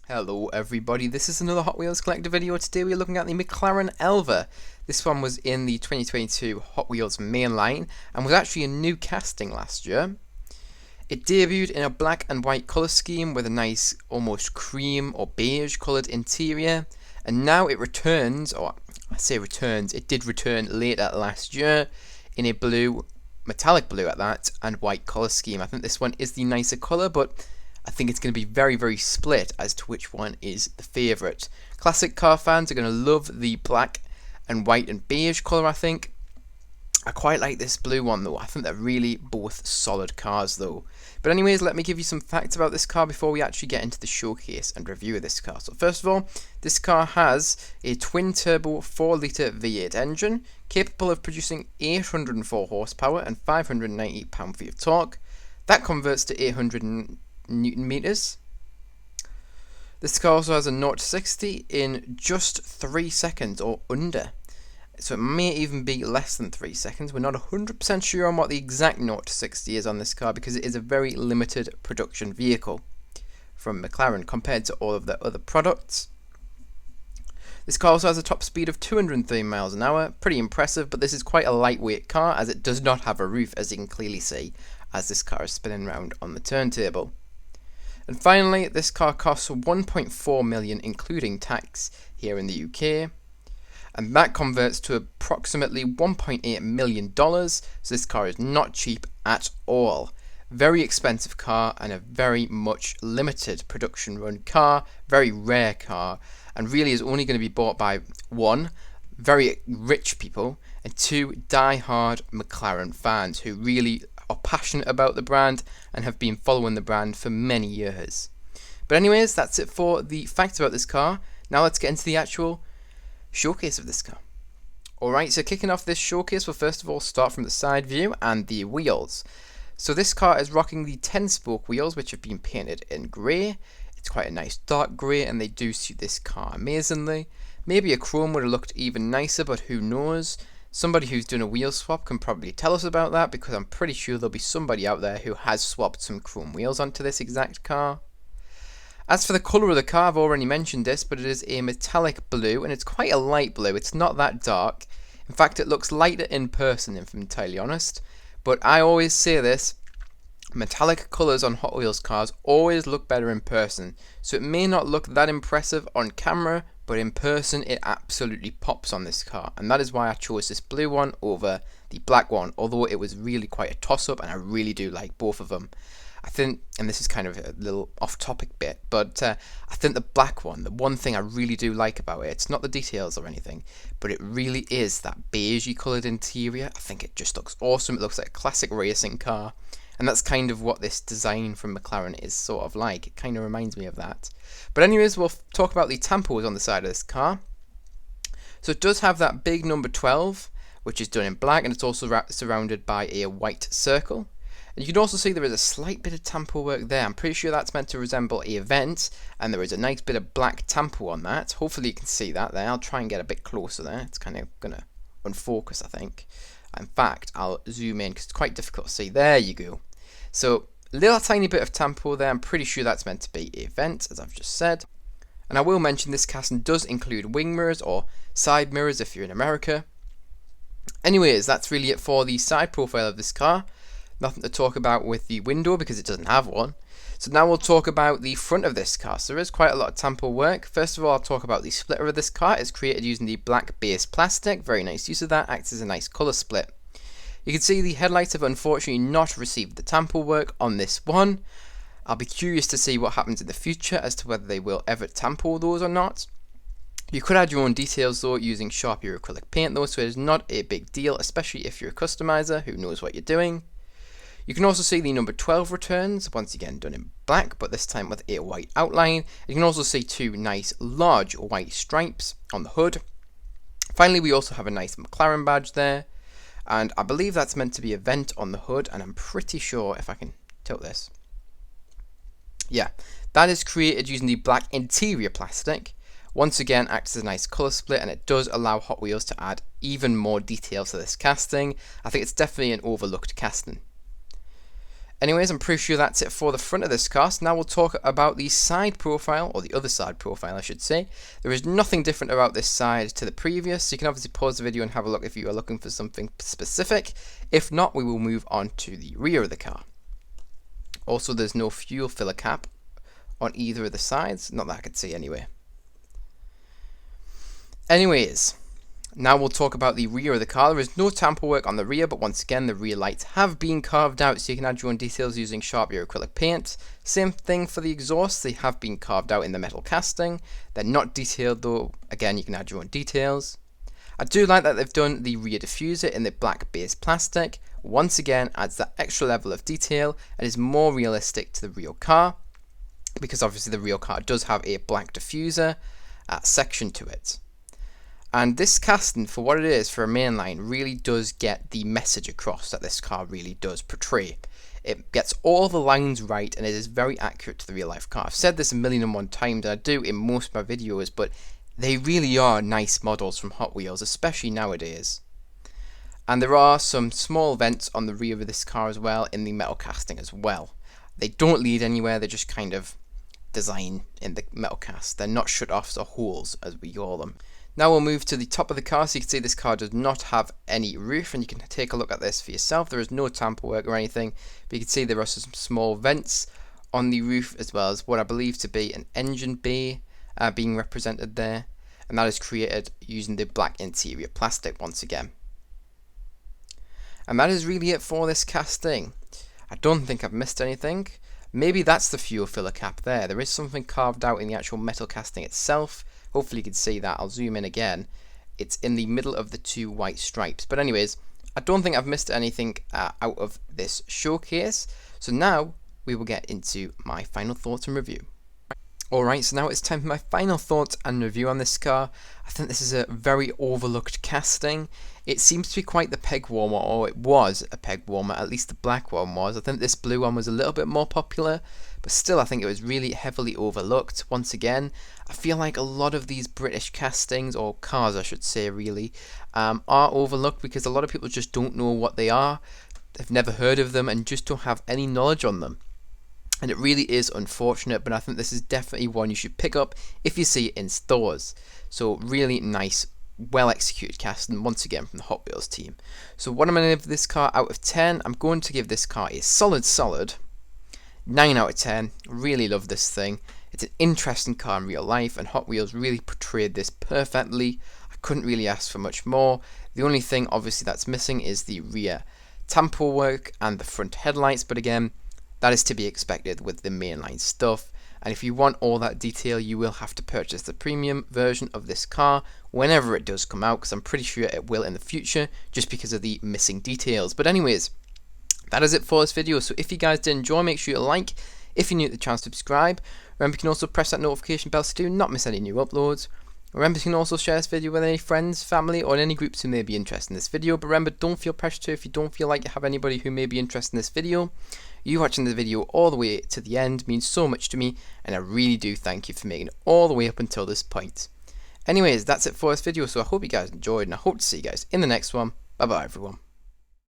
Hello everybody, this is another Hot Wheels collector video. Today we're looking at the McLaren Elva. This one was in the 2022 Hot Wheels main line and was actually a new casting last year. It debuted in a black and white colour scheme with a nice almost cream or beige coloured interior, and now it returns, or I say returns, it did return later last year in a blue, metallic blue at that, and white colour scheme. I think this one is the nicer colour, but I think it's going to be very split as to which one is the favourite. Classic car fans are going to love the black and white and beige colour, I think. I quite like this blue one though. I think they're really both solid cars though. But anyways, let me give you some facts about this car before we actually get into the showcase and review of this car. So first of all, this car has a twin-turbo 4-litre V8 engine capable of producing 804 horsepower and 598 pound-feet of torque. That converts to 800 Newton meters. This car also has a 0 to 60 in just 3 seconds or under. So it may even be less than 3 seconds. We're not 100% sure on what the exact 0 to 60 is on this car because it is a very limited production vehicle from McLaren compared to all of their other products. This car also has a top speed of 203 miles an hour. Pretty impressive, but this is quite a lightweight car as it does not have a roof, as you can clearly see as this car is spinning around on the turntable. And finally, this car costs 1.4 million including tax here in the UK, and that converts to approximately $1.8 million, so this car is not cheap at all. Very expensive car and a very much limited production run car, very rare car, and really is only going to be bought by one, very rich people, and two, die-hard McLaren fans who really are passionate about the brand and have been following the brand for many years. But anyways, that's it for the facts about this car. Now let's get into the actual showcase of this car. Alright, so kicking off this showcase, we'll first of all start from the side view and the wheels. So this car is rocking the 10-spoke wheels, which have been painted in grey. It's quite a nice dark grey and they do suit this car amazingly. Maybe a chrome would have looked even nicer, but who knows. Somebody who's done a wheel swap can probably tell us about that, because I'm pretty sure there'll be somebody out there who has swapped some chrome wheels onto this exact car. As for the colour of the car, I've already mentioned this, but it is a metallic blue, and it's quite a light blue. It's not that dark. In fact, it looks lighter in person, if I'm entirely honest. But I always say this, metallic colours on Hot Wheels cars always look better in person. So it may not look that impressive on camera, but in person it absolutely pops on this car, and that is why I chose this blue one over the black one, although it was really quite a toss-up and I really do like both of them. I think, and this is kind of a little off-topic bit, but I think the black one, the one thing I really do like about it, it's not the details or anything, but it really is that beigey coloured interior. I think it just looks awesome. It looks like a classic racing car, and that's kind of what this design from McLaren is sort of like. It kind of reminds me of that. But anyways, we'll talk about the tampos on the side of this car. So it does have that big number 12, which is done in black, and it's also surrounded by a white circle. And you can also see there is a slight bit of tampo work there. I'm pretty sure that's meant to resemble a vent, and there is a nice bit of black tampo on that. Hopefully you can see that there. I'll try and get a bit closer there. It's kind of going to unfocus, I think. In fact, I'll zoom in because it's quite difficult to see. There you go. So, little tiny bit of tampo there. I'm pretty sure that's meant to be a vent, as I've just said. And I will mention this casting does include wing mirrors or side mirrors if you're in America. Anyways, that's really it for the side profile of this car. Nothing to talk about with the window because it doesn't have one. So now we'll talk about the front of this car. So there is quite a lot of tampo work. First of all, I'll talk about the splitter of this car. It's created using the black base plastic. Very nice use of that. Acts as a nice colour split. You can see the headlights have unfortunately not received the tampo work on this one. I'll be curious to see what happens in the future as to whether they will ever tampo those or not. You could add your own details though using Sharpie or acrylic paint though, so it is not a big deal, especially if you're a customizer who knows what you're doing. You can also see the number 12 returns, once again done in black, but this time with a white outline. You can also see two nice large white stripes on the hood. Finally, we also have a nice McLaren badge there, and I believe that's meant to be a vent on the hood, and I'm pretty sure, if I can tilt this, yeah, that is created using the black interior plastic. Once again, acts as a nice colour split, and it does allow Hot Wheels to add even more details to this casting. I think it's definitely an overlooked casting. Anyways, I'm pretty sure that's it for the front of this car. So now we'll talk about the side profile, or the other side profile I should say. There is nothing different about this side to the previous, so you can obviously pause the video and have a look if you are looking for something specific. If not, we will move on to the rear of the car. Also, there's no fuel filler cap on either of the sides, not that I can see anyway. Anyways, now we'll talk about the rear of the car. There is no tamper work on the rear, but once again the rear lights have been carved out so you can add your own details using sharp acrylic paint. Same thing for the exhausts, they have been carved out in the metal casting. They're not detailed though, again you can add your own details. I do like that they've done the rear diffuser in the black base plastic. Once again adds that extra level of detail and is more realistic to the real car, because obviously the real car does have a black diffuser section to it. And this casting, for what it is for a mainline, really does get the message across that this car really does portray. It gets all the lines right and it is very accurate to the real life car. I've said this 1,000,001 times and I do in most of my videos, but they really are nice models from Hot Wheels, especially nowadays. And there are some small vents on the rear of this car as well in the metal casting as well. They don't lead anywhere, they're just kind of design in the metal cast. They're not shut-offs or holes as we call them. Now we'll move to the top of the car, so you can see this car does not have any roof, and you can take a look at this for yourself. There is no tamper work or anything, but you can see there are some small vents on the roof, as well as what I believe to be an engine bay being represented there, and that is created using the black interior plastic once again. And that is really it for this casting. I don't think I've missed anything. Maybe that's the fuel filler cap there. There is something carved out in the actual metal casting itself. Hopefully you can see that. I'll zoom in again. It's in the middle of the two white stripes. But anyways, I don't think I've missed anything out of this showcase. So now we will get into my final thoughts and review. Alright, so now it's time for my final thoughts and review on this car. I think this is a very overlooked casting. It seems to be quite the peg warmer, or it was a peg warmer, at least the black one was. I think this blue one was a little bit more popular, but still I think it was really heavily overlooked. Once again, I feel like a lot of these British castings, or cars I should say really, are overlooked because a lot of people just don't know what they are. They've never heard of them and just don't have any knowledge on them. And it really is unfortunate, but I think this is definitely one you should pick up if you see it in stores. So really nice, well executed casting once again from the Hot Wheels team. So what am I going to give this car out of 10? I'm going to give this car a solid 9 out of 10. Really love this thing. It's an interesting car in real life, and Hot Wheels really portrayed this perfectly. I couldn't really ask for much more. The only thing obviously that's missing is the rear tamper work and the front headlights, but again, that is to be expected with the mainline stuff. And if you want all that detail, you will have to purchase the premium version of this car whenever it does come out, because I'm pretty sure it will in the future, just because of the missing details. But anyways, that is it for this video. So if you guys did enjoy, make sure you like. If you're new to the channel, subscribe. Remember, you can also press that notification bell so do not miss any new uploads. Remember, you can also share this video with any friends, family, or any groups who may be interested in this video. But remember, don't feel pressure to if you don't feel like you have anybody who may be interested in this video. You watching the video all the way to the end means so much to me, and I really do thank you for making it all the way up until this point. Anyways, that's it for this video, so I hope you guys enjoyed, and I hope to see you guys in the next one. Bye bye everyone.